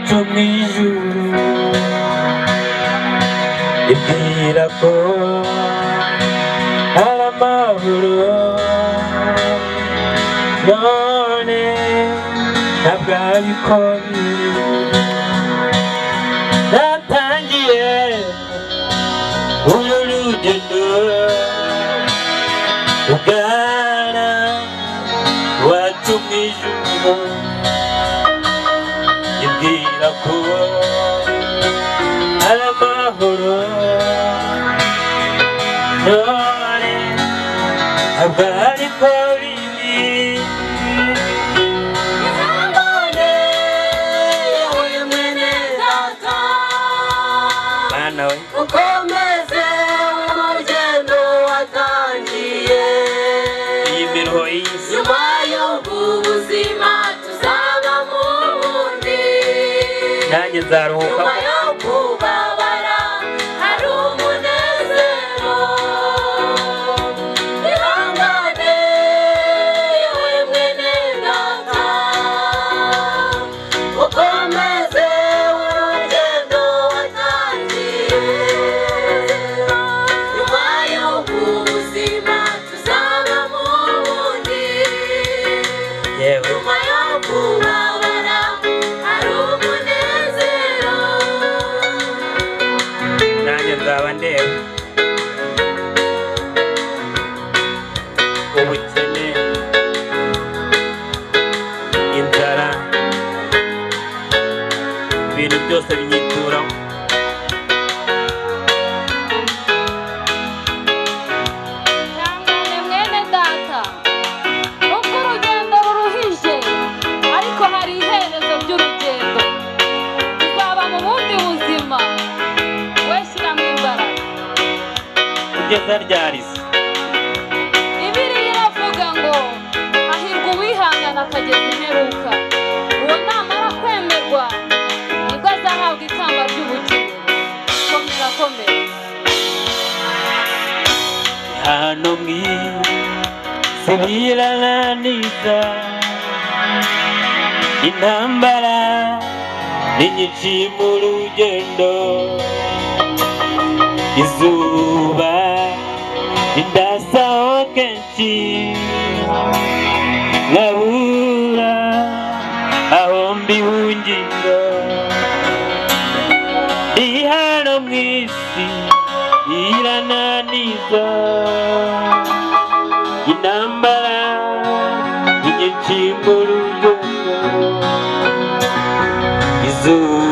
cyo mu ijuru ibwira ko ari amahoro none ntabwo ariko biri natangiye uru rugendo ugana iwacu mu ijuru ibwira ko ari amahoro none ntabwo ariko biri ihangane yewe mwene data bana we ukomeze urugendo watangiye iyi miruho y'isi nyuma y'ubu buzima tuzaba mu bundi nanjye nzaruhuka nyuma yo kubabara hari umunezero ihangane yewe mwene data ukomeze urugendo watangiye nyuma y'ubu buzima tuzaba mu bundi yewe nyuma yo kubabara hari umunezero nanjye nzaba ndeba ubukene inzara ibintu byose binyituraho ihangane mwene data nubwo urugendo ruruhije ariko hari iherezo ry'urugendo tuzaba mu bundi buzima we shyiramo imbaraga kugeza ryarize Bibiliya iravuga ngo hahirwa uwihangana akageza imperuka uwo namara kwemerwa nibwo azahabwa ikamba ry'ubugingo komera komera hano mw'isi birananiza intambara ni nyinshi mu rugendo izuba rindasaho kenshi nkabura aho mbihungira ndi hano mw'isi irananiza intambara ni nyinshi mu rugendo izuba